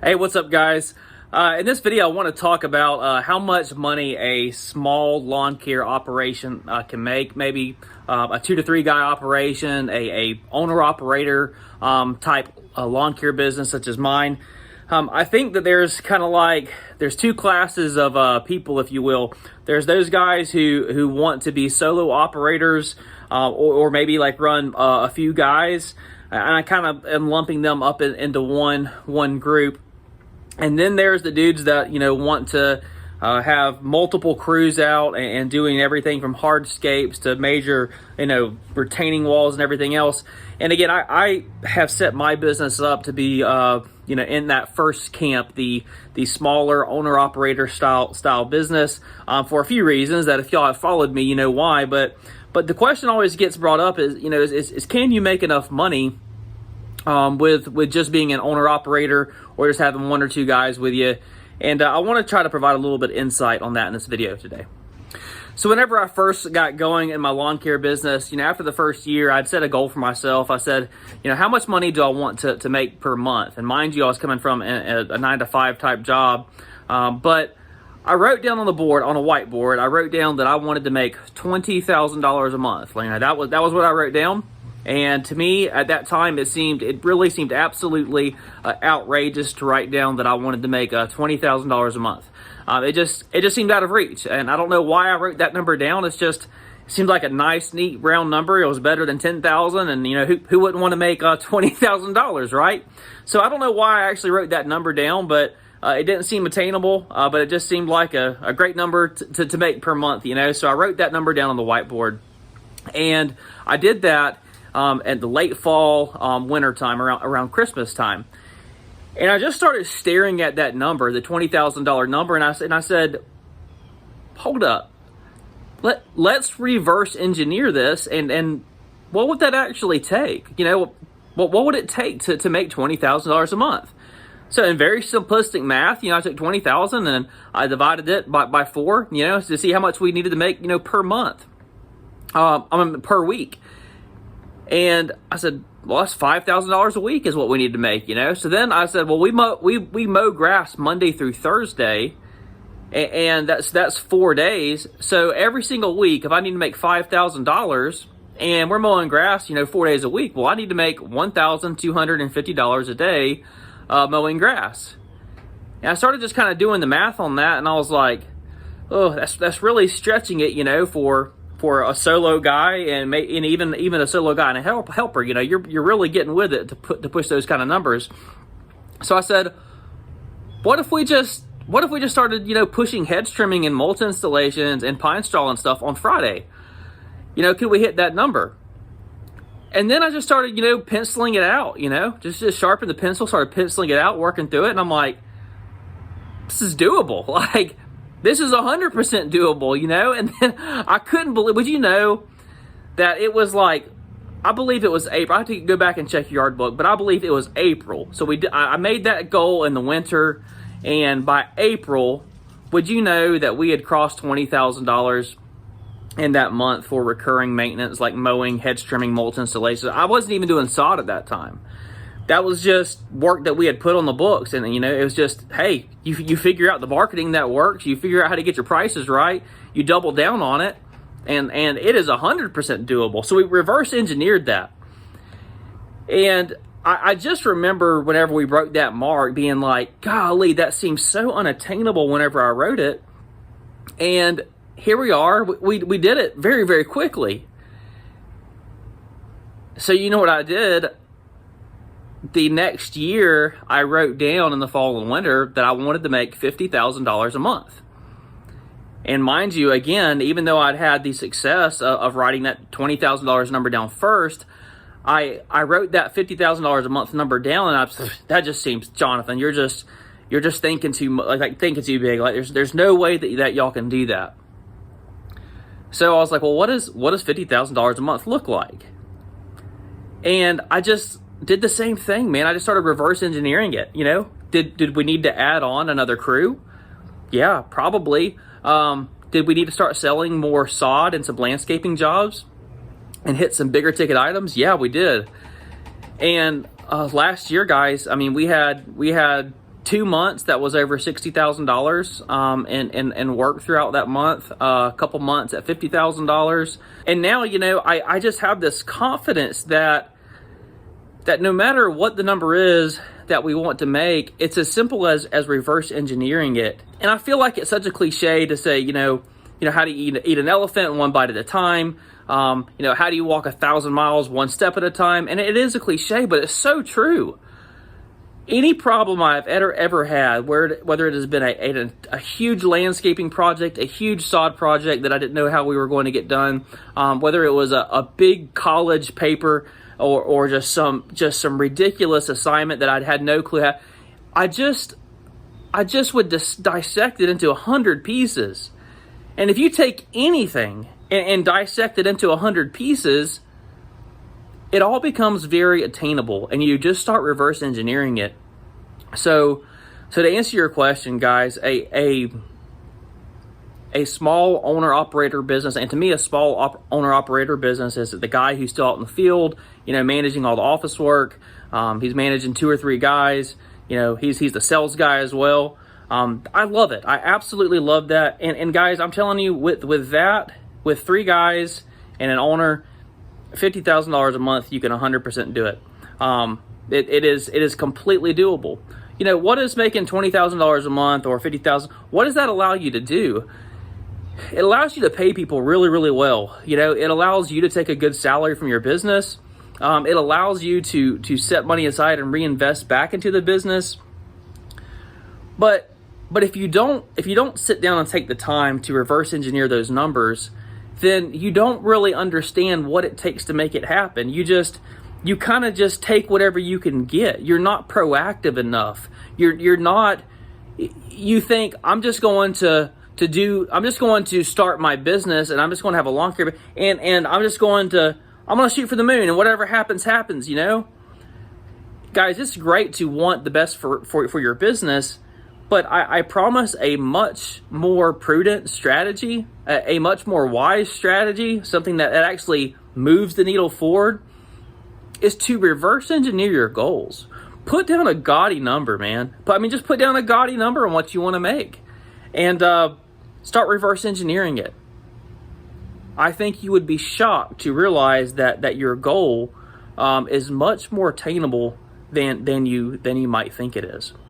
Hey, what's up, guys? In this video, I want to talk about how much money a small lawn care operation can make. Maybe a 2 to 3 guy operation, a owner-operator type lawn care business such as mine. I think that there's there's two classes of people, if you will. There's those guys who want to be solo operators or maybe like run a few guys. And I kind of am lumping them up into one group. And then there's the dudes that, want to have multiple crews out and doing everything from hardscapes to major, retaining walls and everything else. And again, I have set my business up to be, in that first camp, the smaller owner-operator style business for a few reasons that if y'all have followed me, you know why. But the question always gets brought up is can you make enough money with just being an owner-operator or just having 1 or 2 guys with you? And I want to try to provide a little bit of insight on that in this video today. So whenever I first got going in my lawn care business, after the first year, I'd set a goal for myself. I said, how much money do I want to make per month? And mind you, I was coming from a 9-to-5 type job. But I wrote down on the board, on a whiteboard, I wrote down that I wanted to make $20,000 a month. That was what I wrote down. And to me, at that time, it really seemed absolutely outrageous to write down that I wanted to make $20,000 a month. It just seemed out of reach, and I don't know why I wrote that number down. It seemed like a nice, neat, round number. It was better than 10,000, and who wouldn't want to make $20,000, right? So I don't know why I actually wrote that number down, but it didn't seem attainable. But it just seemed like a great number to make per month, So I wrote that number down on the whiteboard, and I did that at the late fall, winter time, around Christmas time. And I just started staring at that number, the $20,000 number, and I said, hold up, let's reverse engineer this, and what would that actually take? What would it take to make $20,000 a month? So in very simplistic math, I took 20,000 and I divided it by 4, to see how much we needed to make, per month, per week. And I said, well, that's $5,000 a week is what we need to make, So then I said, well, we mow grass Monday through Thursday, and that's 4 days. So every single week, if I need to make $5,000, and we're mowing grass, 4 days a week, well, I need to make $1,250 a day mowing grass. And I started just kind of doing the math on that, and I was like, oh, that's really stretching it, for a solo guy and even a solo guy and a helper, you're really getting with it to push those kind of numbers. So I said, what if we just started, pushing hedge trimming and mulch installations and pine straw and stuff on Friday? Could we hit that number? And then I just started, penciling it out, just sharpened the pencil, started penciling it out, working through it. And I'm like, this is doable. This is 100% doable, And then I couldn't believe, would you know that it was I believe it was April. I have to go back and check your yard book, but I believe it was April. So I made that goal in the winter, and by April, would you know that we had crossed $20,000 in that month for recurring maintenance like mowing, hedge trimming, mulch installation. I wasn't even doing sod at that time. That was just work that we had put on the books. And, it was just, hey, you figure out the marketing that works. You figure out how to get your prices right. You double down on it. And it is 100% doable. So we reverse engineered that. And I just remember whenever we broke that mark being like, golly, that seems so unattainable whenever I wrote it. And here we are. We did it very, very quickly. So you know what I did? The next year, I wrote down in the fall and winter that I wanted to make $50,000 a month. And mind you, again, even though I'd had the success of writing that $20,000 number down first, I wrote that $50,000 a month number down, and that just seems, Jonathan, you're just thinking too thinking too big. There's no way that y'all can do that. So I was like, well, what does $50,000 a month look like? And I just did the same thing, man. I just started reverse engineering it. Did we need to add on another crew? Yeah, probably. Did we need to start selling more sod and some landscaping jobs and hit some bigger ticket items? Yeah, we did. And last year, guys, I mean, we had 2 months that was over $60,000 in work throughout that month, a couple months at $50,000. And now, I just have this confidence that no matter what the number is that we want to make, it's as simple as reverse engineering it. And I feel like it's such a cliche to say, how do you eat an elephant one bite at a time? How do you walk 1,000 miles one step at a time? And it is a cliche, but it's so true. Any problem I've ever had, whether it has been a huge landscaping project, a huge sod project that I didn't know how we were going to get done, whether it was a big college paper or just some ridiculous assignment that I'd had no clue how, I just would dissect it into 100 pieces. And if you take anything and dissect it into 100 pieces, it all becomes very attainable, and you just start reverse engineering it. So to answer your question, guys, a small owner-operator business, and to me, a small owner-operator business is the guy who's still out in the field, managing all the office work. He's managing 2 or 3 guys. He's the sales guy as well. I love it. I absolutely love that. And guys, I'm telling you, with 3 guys and an owner, $50,000 a month, you can 100% do it. It is completely doable. What is making $20,000 a month or $50,000? What does that allow you to do? It allows you to pay people really, really well. It allows you to take a good salary from your business. It allows you to set money aside and reinvest back into the business. But if you don't sit down and take the time to reverse engineer those numbers, then you don't really understand what it takes to make it happen. You kind of just take whatever you can get. You're not proactive enough. You think, I'm just going to start my business, and I'm just going to have a lawn care, and I'm going to shoot for the moon, and whatever happens. Guys, it's great to want the best for your business, but I promise a much more prudent strategy, a much more wise strategy, something that actually moves the needle forward, is to reverse engineer your goals. Put down a gaudy number, man. Just put down a gaudy number on what you want to make, and start reverse engineering it. I think you would be shocked to realize that your goal is much more attainable than you might think it is.